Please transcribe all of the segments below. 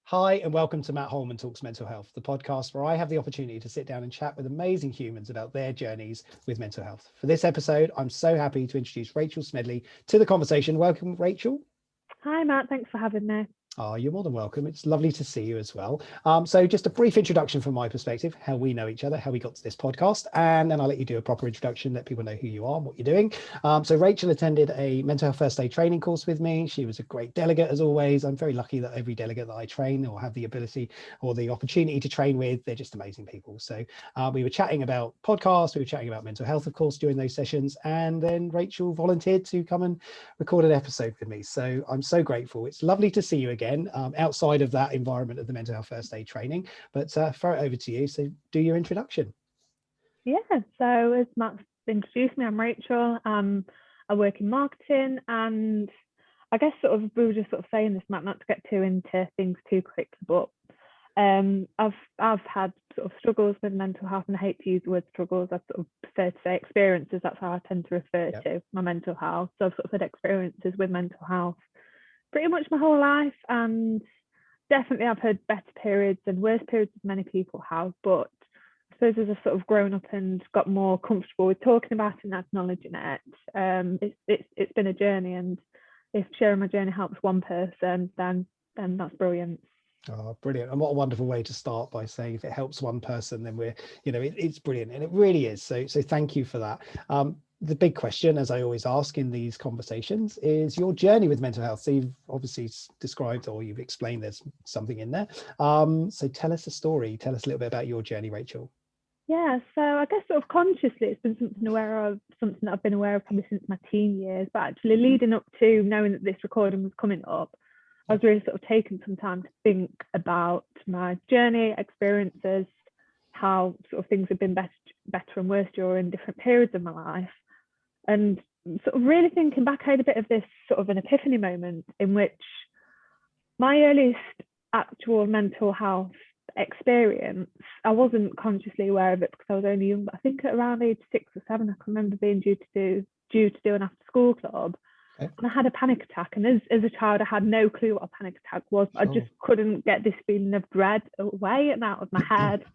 Hi, and welcome to Matt Holman Talks Mental Health, the podcast where I have the opportunity to sit down and chat with amazing humans about their journeys with mental health. For this episode, I'm so happy to introduce Rachael Smedley to the conversation. Welcome, Rachael. Hi, Matt. Thanks for having me. Oh, you're more than welcome. It's lovely to see you as well. So just a brief introduction from my perspective, how we know each other, how we got to this podcast, and then I'll let you do a proper introduction, let people know who you are and what you're doing. So Rachael attended a mental health first aid training course with me. She was a great delegate as always. I'm very lucky that every delegate that I train or have the ability or the opportunity to train with, they're just amazing people. So we were chatting about podcasts, we were chatting about mental health, of course, during those sessions. And then Rachael volunteered to come and record an episode with me. So I'm so grateful. It's lovely to see you again. Outside of that environment of the mental health first aid training, but throw it over to you. So do your introduction. Yeah, so as Matt introduced me, I'm Rachael. I work in marketing, and I guess we were just saying this, Matt, not to get too into things too quickly, but I've had struggles with mental health, and I hate to use the word struggles. I prefer to say experiences. That's how I tend to refer to my mental health. So I've had experiences with mental health pretty much my whole life, and definitely I've had better periods and worse periods as many people have, but I suppose as I've grown up and got more comfortable with talking about it and acknowledging it, it's been a journey, and if sharing my journey helps one person, then that's brilliant. Oh, brilliant. And what a wonderful way to start, by saying if it helps one person, then we're, it's brilliant, and it really is. So thank you for that. The big question, as I always ask in these conversations, is your journey with mental health. So you've obviously described, or you've explained there's something in there. So tell us a story. Tell us a little bit about your journey, Rachael. Yeah, so I guess consciously it's been something that I've been aware of probably since my teen years, but actually leading up to knowing that this recording was coming up, I was really taking some time to think about my journey, experiences, how things have been better and worse during different periods of my life. And really thinking back, I had a bit of this an epiphany moment in which my earliest actual mental health experience, I wasn't consciously aware of it because I was only young, but I think at around age 6 or 7, I can remember being due to do an after school club. Okay. And I had a panic attack, and as a child I had no clue what a panic attack was. Sure. I just couldn't get this feeling of dread away and out of my head.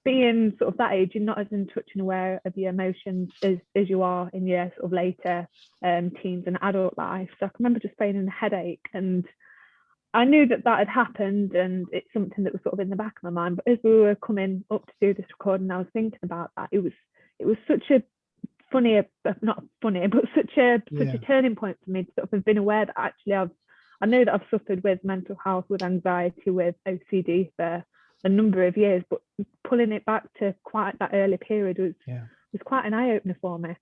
Being that age, you're not as in touch and aware of your emotions as you are in your later teens and adult life. So I can remember just feeling a headache, and I knew that had happened, and it's something that was in the back of my mind. But as we were coming up to do this recording, I was thinking about that. It was such a funny, not funny, but such a turning point for me to have been aware that actually I know that I've suffered with mental health, with anxiety, with OCD for a number of years, but pulling it back to quite that early period was quite an eye-opener for me.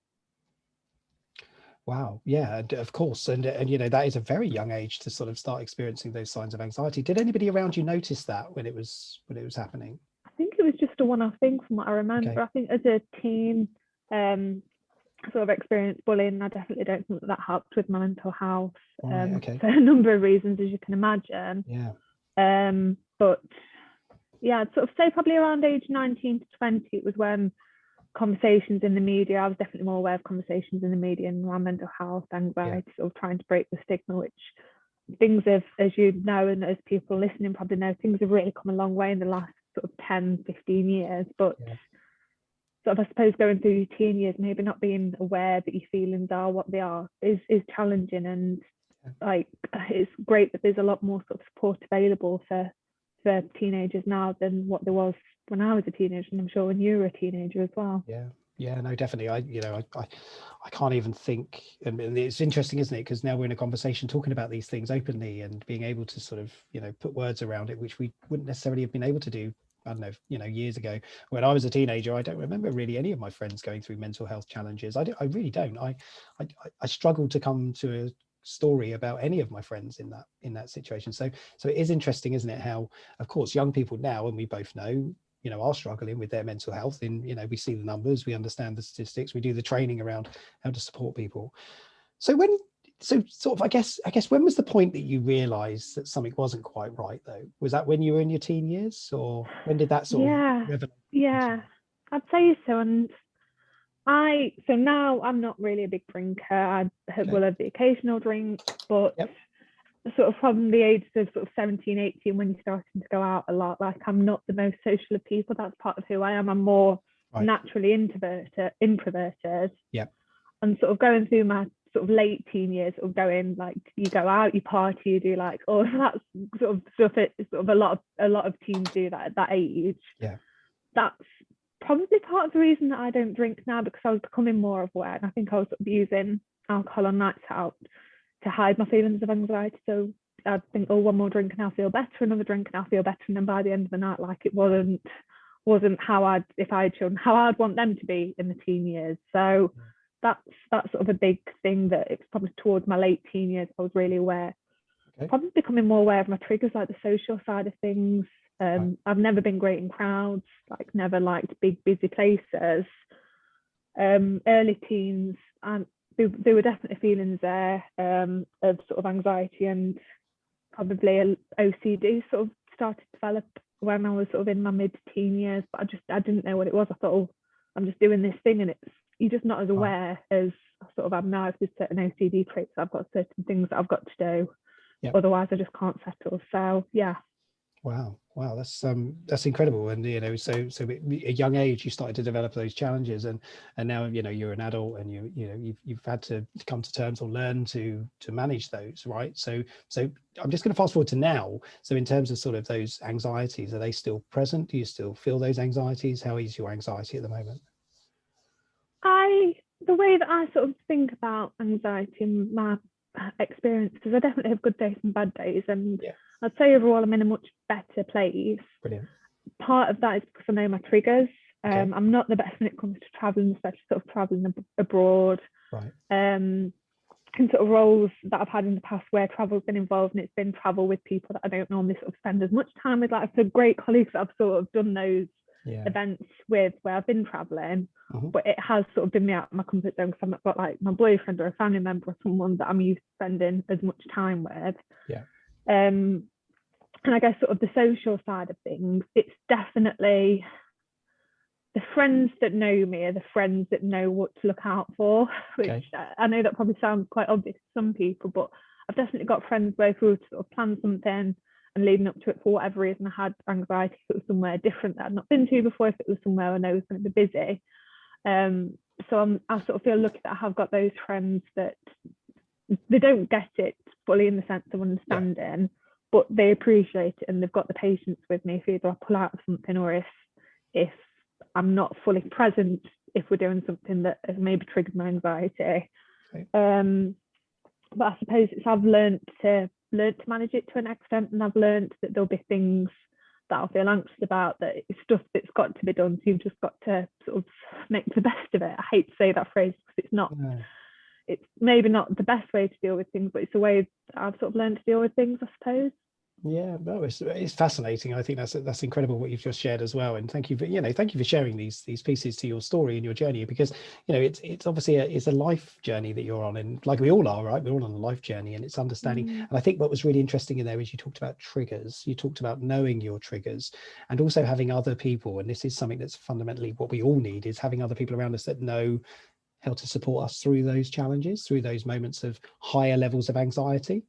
Wow. Yeah, of course. And that is a very young age to start experiencing those signs of anxiety. Did anybody around you notice that when it was happening? I think it was just a one-off thing from what I remember. Okay. I think as a teen, experienced bullying. I definitely don't think that helped with my mental health for a number of reasons, as you can imagine. Yeah. But yeah, I'd say probably around age 19 to 20, it was when conversations in the media, I was definitely more aware of conversations in the media and around mental health, anxiety, trying to break the stigma, which things have, as you know, and as people listening probably know, things have really come a long way in the last 10, 15 years. But I suppose going through your teen years, maybe not being aware that your feelings are what they are is challenging. And it's great that there's a lot more support available for teenagers now than what there was when I was a teenager, and I'm sure when you were a teenager as well. Yeah, no, definitely. I can't even think, and it's interesting, isn't it? Because now we're in a conversation talking about these things openly and being able to put words around it, which we wouldn't necessarily have been able to do, I don't know, years ago. When I was a teenager, I don't remember really any of my friends going through mental health challenges. I really don't. I struggled to come to a story about any of my friends in that situation. So it is interesting, isn't it, how of course young people now, and we both know, are struggling with their mental health. In we see the numbers, we understand the statistics, we do the training around how to support people. So I guess when was the point that you realized that something wasn't quite right, though? Was that when you were in your teen years, or when did that yeah I'd say so. And so now I'm not really a big drinker. I will have the occasional drink, but sort of from the ages of sort of 17, 18, when you're starting to go out a lot, like I'm not the most social of people. That's part of who I am. I'm more naturally introverted. Yeah. And sort of going through my sort of late teen years, of going, like, you go out, you party, you do like all of that sort of stuff. It's sort of a lot of teens do that at that age. Yeah. That's probably part of the reason that I don't drink now, because I was becoming more aware, and I think I was sort of using alcohol on nights out to hide my feelings of anxiety. So I'd think, oh, one more drink and I'll feel better, another drink and I'll feel better, and then by the end of the night, like, it wasn't how I'd, if I had children, how I'd want them to be in the teen years. So that's sort of a big thing, that it's probably towards my late teen years I was really aware. Probably becoming more aware of my triggers, like the social side of things. I've never been great in crowds, like never liked big busy places. Early teens, and there were definitely feelings there of sort of anxiety, and probably an OCD sort of started to develop when I was sort of in my mid-teen years, but I didn't know what it was. I thought, oh, I'm just doing this thing, and you're just not as aware as I sort of am now. If there's certain OCD traits, I've got certain things that I've got to do. Yep. Otherwise I just can't settle. So yeah. Wow, that's incredible. And so at a young age you started to develop those challenges, and now you're an adult, and you've had to come to terms or learn to manage those, right? So I'm just going to fast forward to now. So in terms of sort of those anxieties, are they still present? Do you still feel those anxieties? How is your anxiety at the moment? The way that I sort of think about anxiety in my experiences, I definitely have good days and bad days, and I'd say overall I'm in a much better place. Brilliant. Part of that is because I know my triggers. I'm not the best when it comes to traveling, especially sort of traveling abroad. Right. And sort of roles that I've had in the past where travel's been involved, and it's been travel with people that I don't normally sort of spend as much time with. Like, I've had great colleagues that I've sort of done those events with, where I've been traveling, but it has sort of been me out of my comfort zone, because I've not got like my boyfriend or a family member or someone that I'm used to spending as much time with. And I guess sort of the social side of things, it's definitely the friends that know me are the friends that know what to look out for, which I know that probably sounds quite obvious to some people, but I've definitely got friends where if we were to sort of plan something, and leading up to it, for whatever reason, I had anxiety if it was somewhere different that I'd not been to before, if it was somewhere I know was going to be busy. So I sort of feel lucky that I have got those friends that they don't get it fully in the sense of understanding, but they appreciate it, and they've got the patience with me if either I pull out of something, or if I'm not fully present, if we're doing something that has maybe triggered my anxiety. But I suppose I've learned to manage it to an extent, and I've learned that there'll be things that I'll feel anxious about, that it's stuff that's got to be done, so you've just got to sort of make the best of it. I hate to say that phrase, because it's not it's maybe not the best way to deal with things, but it's a way that I've sort of learned to deal with things, I suppose. Yeah, no, it's fascinating. I think that's incredible what you've just shared as well. And thank you for sharing these pieces to your story and your journey, because it's obviously it's a life journey that you're on, and like we all are, right? We're all on a life journey, and it's understanding. And I think what was really interesting in there is you talked about triggers. You talked about knowing your triggers, and also having other people. And this is something that's fundamentally what we all need, is having other people around us that know how to support us through those challenges, through those moments of higher levels of anxiety.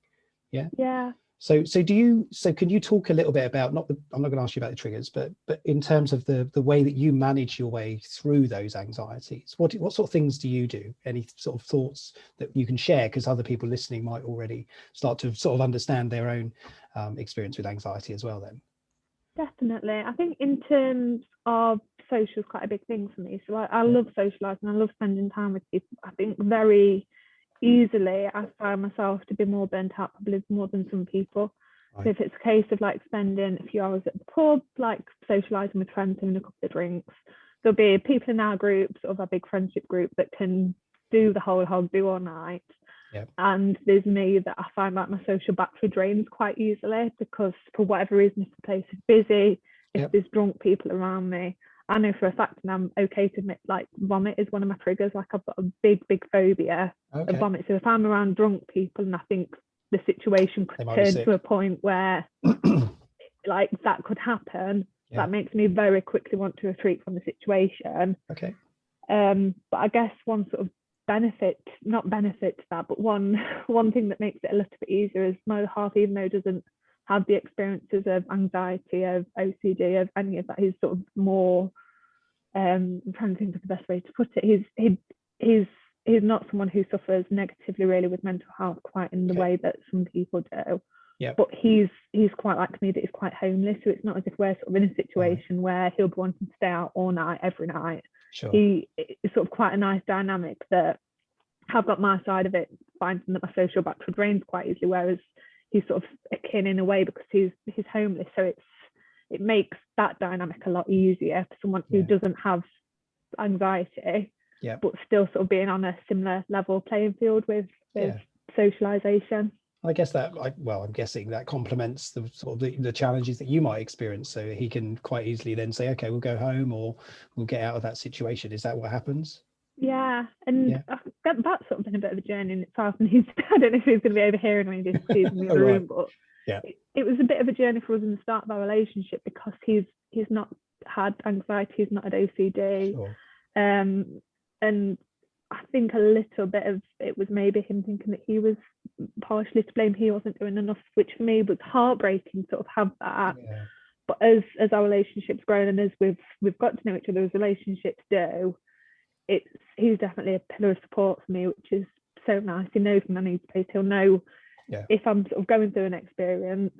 Yeah. So can you talk a little bit about, I'm not going to ask you about the triggers, but in terms of the way that you manage your way through those anxieties, what sort of things do you do? Any sort of thoughts that you can share, because other people listening might already start to sort of understand their own experience with anxiety as well then? Definitely. I think in terms of social is quite a big thing for me. So I love socialising. I love spending time with people. I think very easily I find myself to be more burnt out, probably more than some people. So if it's a case of like spending a few hours at the pub, like socialising with friends, having a couple of drinks, there'll be people in our group, sort of our big friendship group, that can do the whole hog, do all night. And there's me that I find like my social battery drains quite easily, because for whatever reason, if the place is busy, if there's drunk people around me, I know for a fact, and I'm okay to admit, like vomit is one of my triggers. Like I've got a big phobia of vomit. So if I'm around drunk people and I think the situation could turn to a point where like that could happen, that makes me very quickly want to retreat from the situation. But I guess one sort of not benefit to that, but one thing that makes it a little bit easier is my other half, even though doesn't have the experiences of anxiety, of OCD, of any of that, he's sort of more I'm trying to think of the best way to put it. He's not someone who suffers negatively really with mental health quite in the way that some people do. Yeah. But he's quite like me, that he's quite homely. So it's not as if we're sort of in a situation where he'll be wanting to stay out all night, every night. Sure. It's sort of quite a nice dynamic that I've got my side of it, finding that my social battery drains quite easily, whereas he's sort of akin in a way because he's homely. So it makes that dynamic a lot easier for someone who doesn't have anxiety, but still sort of being on a similar level playing field with socialization. I guess that, I'm guessing that complements the sort of the challenges that you might experience. So he can quite easily then say, okay, we'll go home or we'll get out of that situation. Is that what happens? Yeah, and that's sort of been a bit of a journey in itself. And I don't know if he's going to be overhearing when he sees in the other room, but it was a bit of a journey for us in the start of our relationship because he's not had anxiety, he's not had OCD, and I think a little bit of it was maybe him thinking that he was partially to blame. He wasn't doing enough, which for me was heartbreaking to sort of have that. Yeah. But as our relationship's grown and as we've got to know each other as relationships do, he's definitely a pillar of support for me, which is so nice. He knows when I need space. He'll know if I'm sort of going through an experience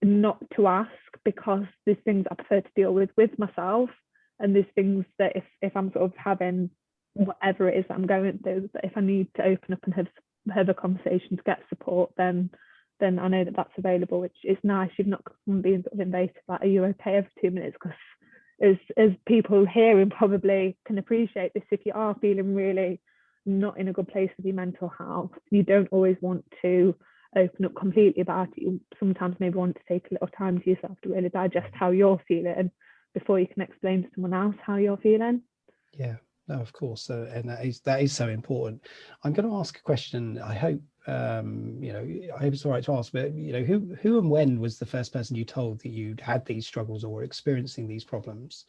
not to ask, because there's things I prefer to deal with myself, and there's things that if I'm sort of having whatever it is that I'm going through, that if I need to open up and have a conversation to get support, then I know that that's available, which is nice. You've not got someone being sort of invasive, like, are you okay every 2 minutes? Because as people hearing probably can appreciate this, if you are feeling really not in a good place with your mental health, you don't always want to open up completely about it. You sometimes maybe want to take a little time to yourself to really digest how you're feeling before you can explain to someone else how you're feeling. Yeah, no, of course. And that is so important. I'm going to ask a question. I hope I hope it's all right to ask, but who and when was the first person you told that you'd had these struggles or were experiencing these problems?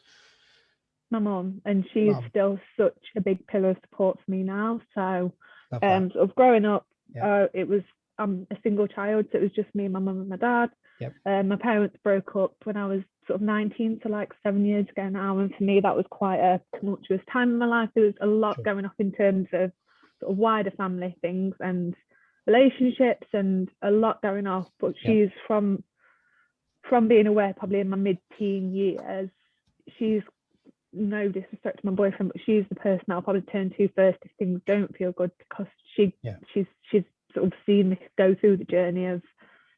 My mum, and she's still such a big pillar of support for me now. So sort of growing up, I'm a single child, so it was just me, my mum and my dad. My parents broke up when I was sort of 19, so like 7 years ago now, and for me that was quite a tumultuous time in my life. There was a lot going off in terms of sort of wider family things and relationships, and a lot going off. But she's from being aware probably in my mid-teen years, she's, no disrespect to my boyfriend, but she's the person I'll probably turn to first if things don't feel good, because she's sort of seen me go through the journey of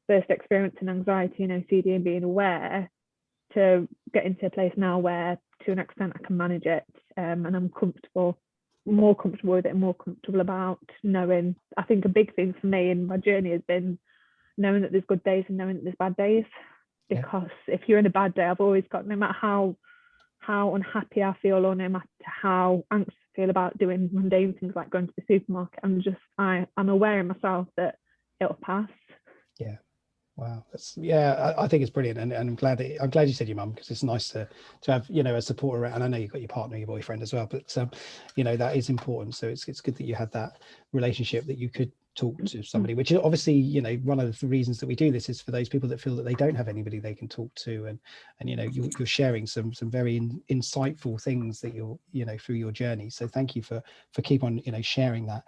first experiencing anxiety and OCD and being aware, to get into a place now where to an extent I can manage it, and I'm more comfortable with it, and more comfortable about knowing. I think a big thing for me in my journey has been knowing that there's good days and knowing that there's bad days, because if you're in a bad day, I've always got, no matter how unhappy I feel or no matter how anxious I feel about doing mundane things like going to the supermarket, I'm aware in myself that it'll pass. Wow, I think it's brilliant, and I'm glad you said your mum, because it's nice to have a support around. And I know you've got your partner, your boyfriend as well, but that is important. So it's good that you had that relationship that you could talk to somebody, which is obviously one of the reasons that we do this is for those people that feel that they don't have anybody they can talk to, and you're sharing some very insightful things that you're through your journey. So thank you for keep on sharing that.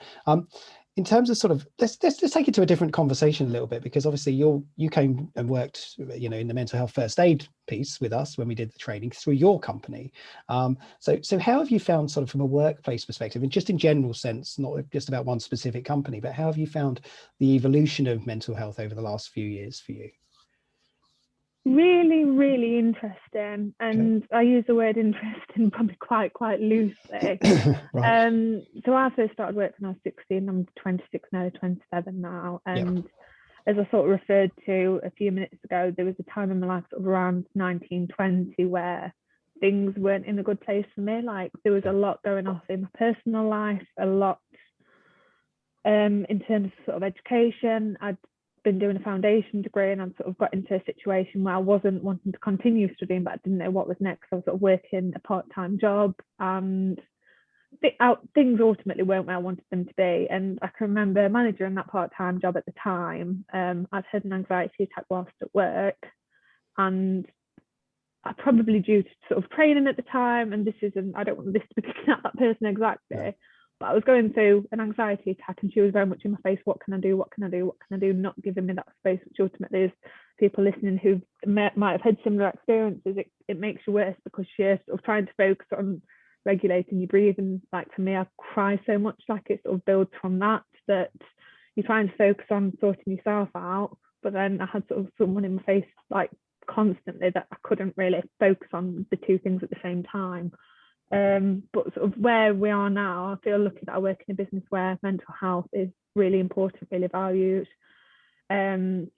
In terms of sort of, let's take it to a different conversation a little bit, because obviously you came and worked in the mental health first aid piece with us when we did the training through your company. So how have you found, sort of from a workplace perspective, and just in general sense, not just about one specific company, but how have you found the evolution of mental health over the last few years for you? Really, really interesting, and I use the word interesting probably quite loosely. Right. So I first started work when I was 16. I'm 26 now, 27 now, and as I sort of referred to a few minutes ago, there was a time in my life sort of around 1920 where things weren't in a good place for me. Like, there was a lot going off in my personal life, a lot in terms of sort of education. I'd been doing a foundation degree, and I sort of got into a situation where I wasn't wanting to continue studying, but I didn't know what was next. I was sort of working a part-time job, and things ultimately weren't where I wanted them to be. And I can remember managing that part-time job at the time. I'd had an anxiety attack whilst at work, and I probably due to sort of training at the time, and I don't want this to be looking at that person exactly, yeah. But I was going through an anxiety attack, and she was very much in my face. What can I do? What can I do? What can I do? Not giving me that space, which ultimately is people listening who might have had similar experiences. It makes you worse because you're sort of trying to focus on regulating your breathing. Like for me, I cry so much, like it sort of builds from that you're trying to focus on sorting yourself out. But then I had sort of someone in my face like constantly that I couldn't really focus on the two things at the same time. But sort of where we are now, I feel lucky that I work in a business where mental health is really important, really valued. And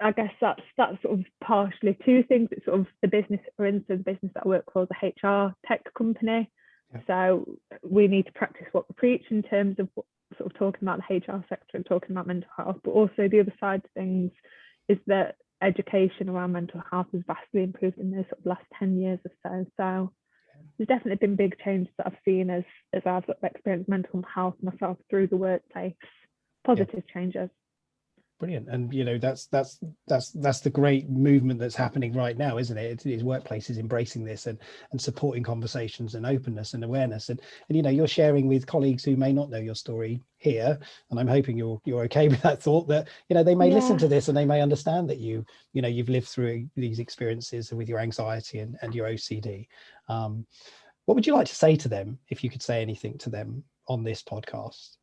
I guess that's sort of partially two things. It's sort of the business, for instance, the business that I work for is a HR tech company. Yeah. So we need to practice what we preach in terms of sort of talking about the HR sector and talking about mental health. But also the other side of things is that education around mental health has vastly improved in the sort of last 10 years or so. So there's definitely been big changes that I've seen as I've sort of experienced mental health myself through the workplace. Positive changes. Brilliant. And that's the great movement that's happening right now, isn't it? It's workplaces embracing this and supporting conversations and openness and awareness. And you're sharing with colleagues who may not know your story here, and I'm hoping you're okay with that thought, that they may listen to this and they may understand that you've lived through these experiences with your anxiety and your OCD. What would you like to say to them, if you could say anything to them on this podcast?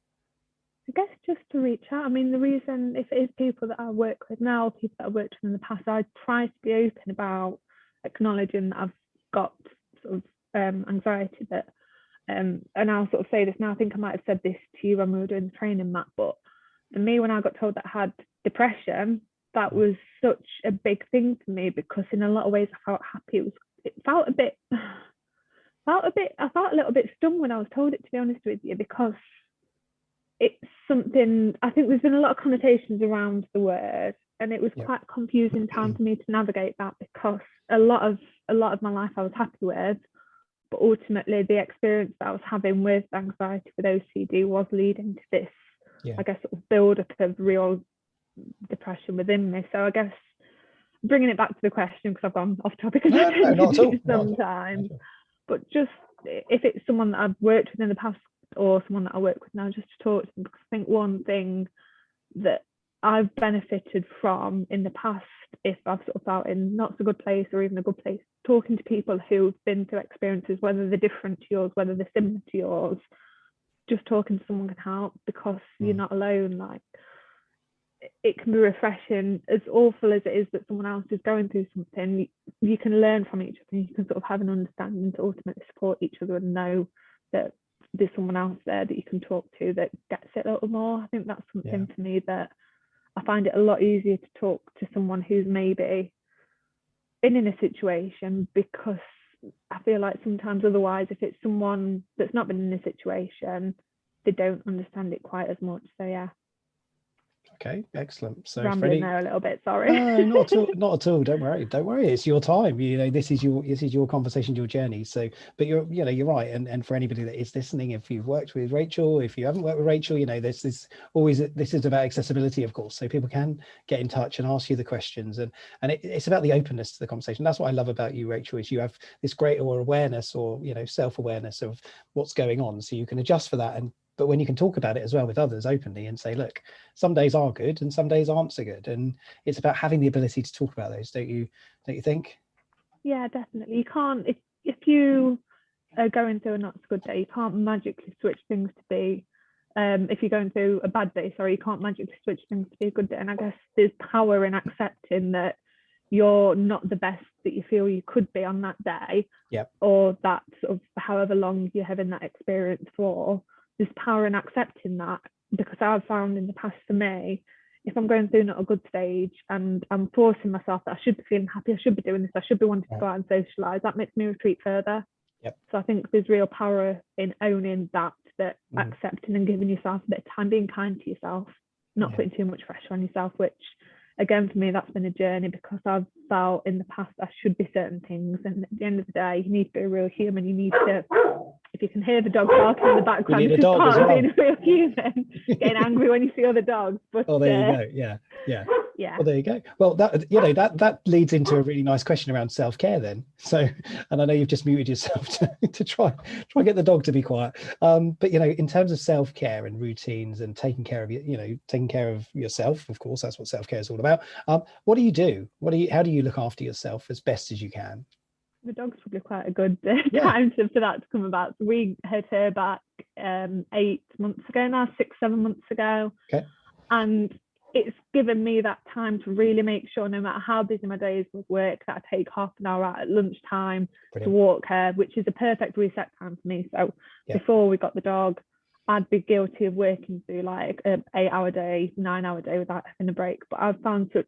I guess just to reach out. I mean, the reason, if it is people that I work with now, people that I've worked with in the past, I try to be open about acknowledging that I've got sort of anxiety. That and I'll sort of say this now, I think I might have said this to you when we were doing the training, Matt, but for me, when I got told that I had depression, that was such a big thing for me, because in a lot of ways I felt happy. I felt a little bit stunned when I was told it, to be honest with you, because it's something, I think there's been a lot of connotations around the word, and it was quite a confusing time for me to navigate that, because a lot of my life I was happy with, but ultimately the experience that I was having with anxiety, with OCD, was leading to this, I guess, sort of build up of real depression within me. So I guess bringing it back to the question, because I've gone off topic sometimes, but just if it's someone that I've worked with in the past or someone that I work with now, just to talk to them, because I think one thing that I've benefited from in the past, if I've sort of felt in not so good place or even a good place, talking to people who've been through experiences, whether they're different to yours, whether they're similar to yours, just talking to someone can help, because you're not alone. Like, it can be refreshing, as awful as it is that someone else is going through something. You can learn from each other, and you can sort of have an understanding to ultimately support each other and know that there's someone else there that you can talk to that gets it a little more. I think that's something for me that I find it a lot easier to talk to someone who's maybe been in a situation, because I feel like sometimes otherwise, if it's someone that's not been in a situation, they don't understand it quite as much. So yeah. Okay, excellent. So rambling there a little bit, sorry. No, not at all. Don't worry. It's your time. This is your conversation, your journey. So, but you're right. And for anybody that is listening, if you've worked with Rachael, if you haven't worked with Rachael, this is about accessibility, of course. So people can get in touch and ask you the questions, and it's about the openness to the conversation. That's what I love about you, Rachael, is you have this greater awareness, or self-awareness of what's going on, so you can adjust for that. But when you can talk about it as well with others openly and say, look, some days are good and some days aren't so good. And it's about having the ability to talk about those, don't you think? Yeah, definitely. You can't, if you are going through a not so good day, you can't magically switch things to be, if you're going through a bad day, you can't magically switch things to be a good day. And I guess there's power in accepting that you're not the best that you feel you could be on that day, or that sort of however long you're having that experience for. There's power in accepting that, because I've found in the past, for me, if I'm going through not a good stage and I'm forcing myself that I should be feeling happy, I should be doing this, I should be wanting to go out and socialise, that makes me retreat further. So I think there's real power in owning that accepting and giving yourself a bit of time, being kind to yourself, not putting too much pressure on yourself, which again, for me, that's been a journey, because I've felt in the past I should be certain things, and at the end of the day, you need to be a real human. You need to, if you can hear the dog barking in the background, this is part of being a real human, getting angry when you see other dogs. But oh, there you go. Yeah. Well, there you go. Well, that leads into a really nice question around self-care then. So, and I know you've just muted yourself to try and get the dog to be quiet. But in terms of self-care and routines and taking care of taking care of yourself, of course, that's what self-care is all about. What do you do? How do you look after yourself as best as you can? The dog's probably quite a good time for that to come about. So we had her back 8 months ago now, 6-7 months ago. Okay. And it's given me that time to really make sure, no matter how busy my day is with work, that I take half an hour out at lunchtime to walk her, which is a perfect reset time for me. So before we got the dog, I'd be guilty of working through like an 8-hour day, 9-hour day without having a break. But I've found such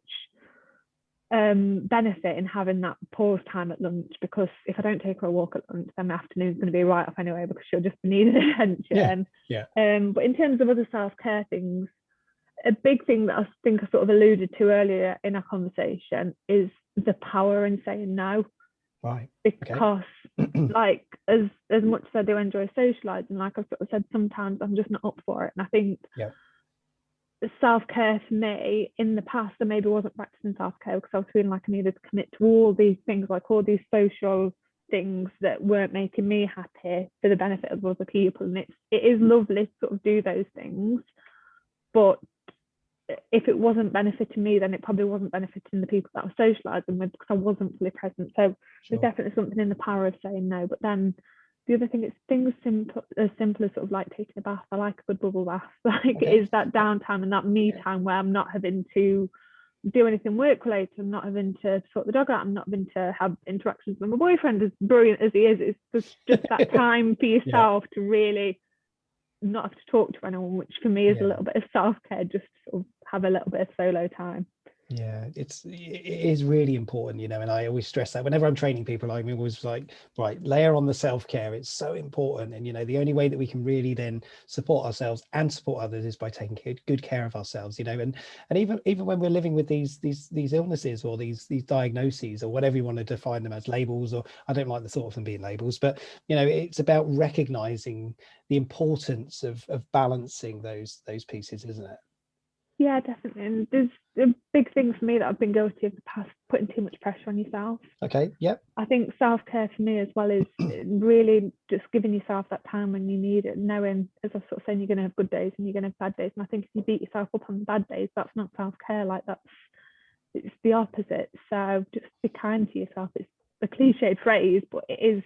benefit in having that pause time at lunch, because if I don't take her a walk at lunch, then my afternoon's going to be right off anyway, because she'll just be needing attention. But in terms of other self-care things, a big thing that I think I sort of alluded to earlier in our conversation is the power in saying no. Right. Because like as much as I do enjoy socializing, like I've sort of said, sometimes I'm just not up for it. And I think self-care for me in the past, I maybe wasn't practicing self-care because I was feeling like I needed to commit to all these things, like all these social things that weren't making me happy for the benefit of other people. And it is lovely to sort of do those things, but if it wasn't benefiting me, then it probably wasn't benefiting the people that I was socializing with, because I wasn't fully present. So there's definitely something in the power of saying no. But then the other thing is things as simple as sort of like taking a bath. I like a good bubble bath. Like it is that downtime and that me time where I'm not having to do anything work related. I'm not having to sort the dog out. I'm not having to have interactions with my boyfriend, as brilliant as he is. It's just that time for yourself to really not have to talk to anyone, which for me is a little bit of self-care, just to sort of have a little bit of solo time. It is really important, and I always stress that whenever I'm training people. I'm always like, right, layer on the self-care. It's so important, and the only way that we can really then support ourselves and support others is by taking good care of ourselves, and even when we're living with these illnesses or these diagnoses or whatever you want to define them as, labels, or I don't like the thought of them being labels, but it's about recognizing the importance of balancing those pieces, isn't it? Yeah, definitely. And there's a big thing for me that I've been guilty of the past, putting too much pressure on yourself. Okay, yep. I think self-care for me as well is really just giving yourself that time when you need it, knowing, as I was sort of saying, you're going to have good days and you're going to have bad days. And I think if you beat yourself up on the bad days, that's not self-care. Like it's the opposite. So just be kind to yourself. It's a cliched phrase, but it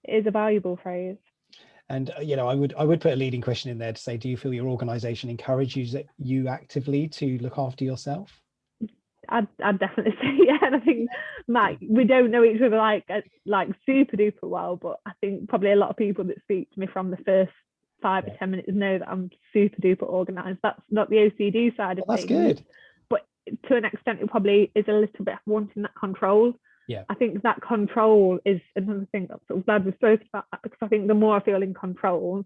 is a valuable phrase. And I would put a leading question in there to say, do you feel your organization encourages you actively to look after yourself? I'd definitely say yeah. And I think, Mike, we don't know each other like super duper well, but I think probably a lot of people that speak to me from the first 5 or 10 minutes know that I'm super duper organized. That's not the OCD side of things. That's good. But to an extent, it probably is a little bit wanting that control. Yeah. I think that control is another thing that I'm glad we spoke about that, because I think the more I feel in control,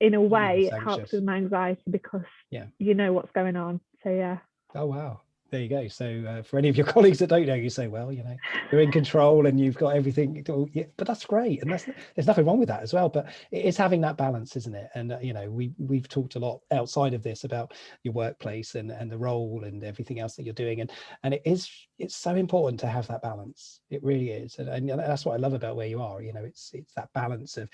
in a way, it helps with my anxiety, because you know what's going on. So yeah. Oh wow. There you go. So for any of your colleagues that don't know, you say, well, you're in control and you've got everything. But that's great, and there's nothing wrong with that as well. But it's having that balance, isn't it? And we've talked a lot outside of this about your workplace and the role and everything else that you're doing, and it's so important to have that balance. It really is, and that's what I love about where you are. It's that balance of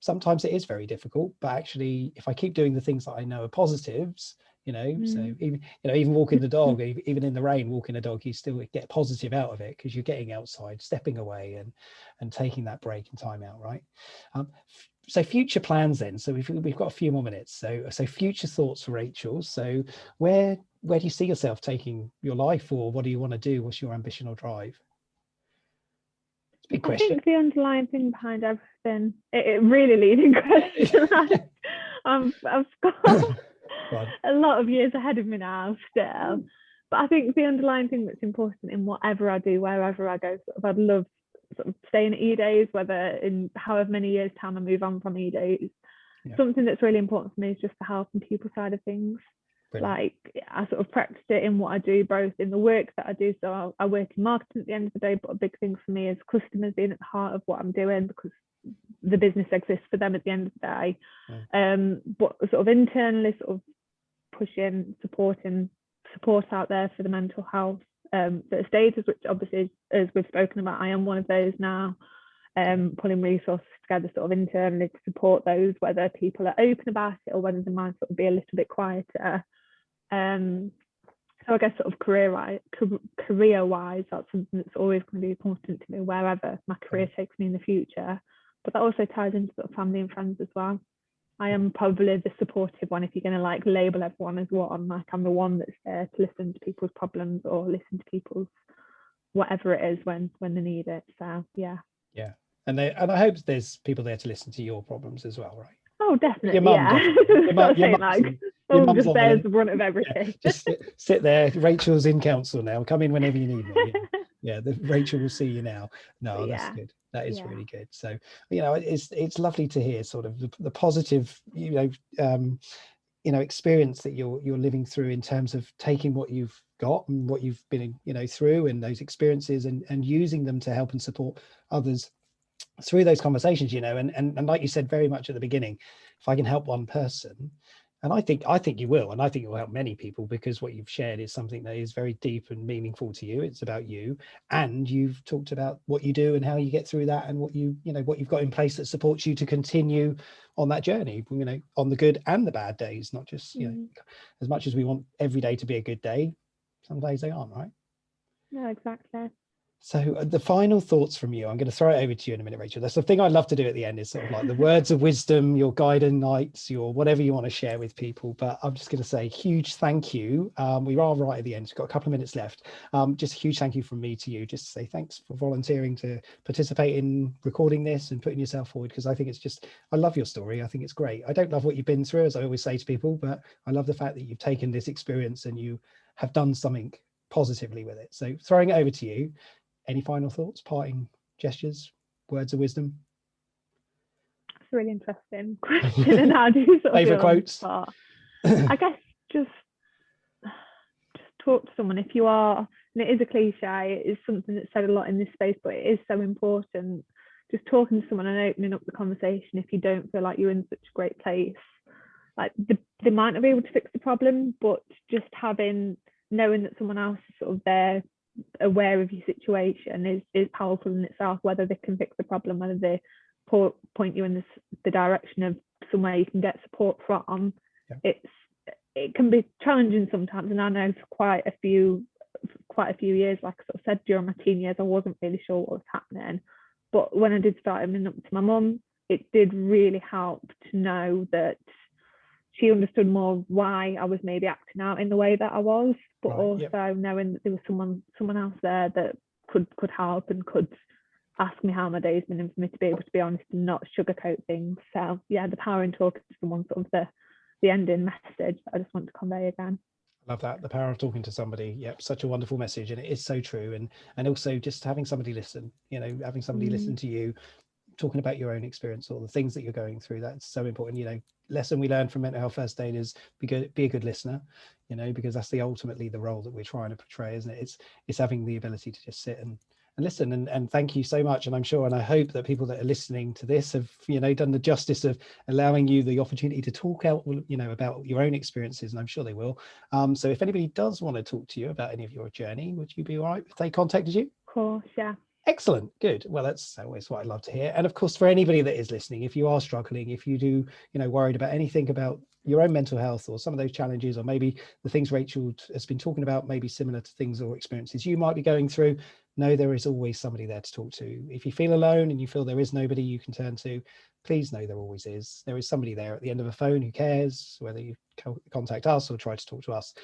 sometimes it is very difficult, but actually, if I keep doing the things that I know are positives. So even walking the dog, even in the rain, walking a dog, you still get positive out of it because you're getting outside, stepping away and taking that break and time out, right? So future plans then. So we've got a few more minutes. So future thoughts for Rachael. So where do you see yourself taking your life, or what do you want to do? What's your ambition or drive? It's a big question. I think the underlying thing behind everything, it really leading question. I've got a lot of years ahead of me now still, but I think the underlying thing that's important in whatever I do, wherever I go, sort of, I'd love sort of staying at E-Days, whether in however many years time I move on from E-Days. Something that's really important for me is just the health and people side of things. Brilliant. Like I sort of practice it in what I do, both in the work that I do. So I work in marketing at the end of the day, but a big thing for me is customers being at the heart of what I'm doing, because the business exists for them at the end of the day. But sort of internally, sort of pushing, support out there for the mental health the stages, which obviously, as we've spoken about, I am one of those now. Pulling resources together sort of internally to support those, whether people are open about it or whether they might sort of be a little bit quieter. So I guess sort of career-wise, that's something that's always going to be important to me wherever my career takes me in the future. But that also ties into sort of family and friends as well. I am probably the supportive one, if you're going to like label everyone as one. Like I'm the one that's there to listen to people's problems or listen to people's whatever it is when they need it. So yeah. And I hope there's people there to listen to your problems as well, right? Oh, definitely. Your mum, Your mum's just bears the brunt of everything. Yeah, just sit there. Rachel's in council now. Come in whenever you need me. Yeah, Rachel will see you now. No, that's good. That is really good. So, it's lovely to hear sort of the positive, experience that you're living through in terms of taking what you've got and what you've been, through, and those experiences and using them to help and support others through those conversations, and like you said very much at the beginning, if I can help one person, and I think you will, and I think it will help many people, because what you've shared is something that is very deep and meaningful to you. It's about you, and you've talked about what you do and how you get through that, and what you've got in place that supports you to continue on that journey, on the good and the bad days, not just as much as we want every day to be a good day, some days they aren't, right? Yeah, exactly. So the final thoughts from you, I'm going to throw it over to you in a minute, Rachel. That's the thing I love to do at the end, is sort of like the words of wisdom, your guiding lights, your whatever you want to share with people. But I'm just going to say huge thank you. We are right at the end. We've got a couple of minutes left. Just a huge thank you from me to you. Just to say thanks for volunteering to participate in recording this and putting yourself forward, because I think I love your story. I think it's great. I don't love what you've been through, as I always say to people, but I love the fact that you've taken this experience and you have done something positively with it. So throwing it over to you. Any final thoughts, parting gestures, words of wisdom? It's a really interesting question. And how do you sort of favorite quotes? I guess just talk to someone if you are, and it is a cliche, it is something that's said a lot in this space, but it is so important. Just talking to someone and opening up the conversation if you don't feel like you're in such a great place. Like they might not be able to fix the problem, but just knowing that someone else is sort of there, aware of your situation, is powerful in itself. Whether they can fix the problem, whether they point you in the direction of somewhere you can get support from, it can be challenging sometimes. And I know for quite a few years, like I sort of said, during my teen years, I wasn't really sure what was happening. But when I did start opening up to my mum, it did really help to know that she understood more why I was maybe acting out in the way that I was, but also knowing that there was someone else there that could help and could ask me how my day's been, and for me to be able to be honest and not sugarcoat things. So yeah, the power in talking to someone, sort of the ending message I just want to convey again. Love that, the power of talking to somebody. Yep, such a wonderful message, and it is so true. And also just having somebody listen, having somebody listen to you, talking about your own experience or the things that you're going through. That's so important. Lesson we learned from Mental Health First Aid is be a good listener, because that's ultimately the role that we're trying to portray, isn't it? It's having the ability to just sit and listen. And thank you so much. And I'm sure, and I hope that people that are listening to this have done the justice of allowing you the opportunity to talk out about your own experiences, and I'm sure they will. So if anybody does want to talk to you about any of your journey, would you be all right if they contacted you? Of course, yeah. Excellent. Good. Well, that's always what I love to hear. And of course, for anybody that is listening, if you are struggling, if you do, worried about anything about your own mental health or some of those challenges, or maybe the things Rachel has been talking about, maybe similar to things or experiences you might be going through, know there is always somebody there to talk to. If you feel alone and you feel there is nobody you can turn to, please know there always is. There is somebody there at the end of a phone who cares, whether you contact us or try to talk to us.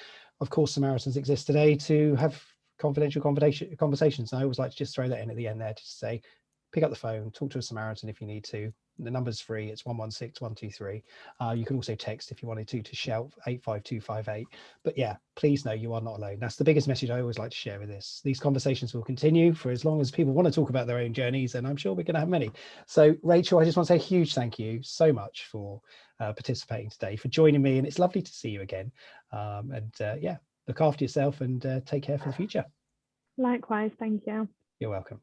Of course, Samaritans exist today to have confidential conversations. I always like to just throw that in at the end there, to say, pick up the phone, talk to a Samaritan if you need to. The number's free. It's 116123. You can also text if you wanted to shout 85258. But yeah, please know you are not alone. That's the biggest message I always like to share with this. These conversations will continue for as long as people want to talk about their own journeys, and I'm sure we're going to have many. So Rachel, I just want to say a huge thank you so much for participating today, for joining me, and it's lovely to see you again. Yeah, look after yourself and take care for the future. Likewise, thank you. You're welcome.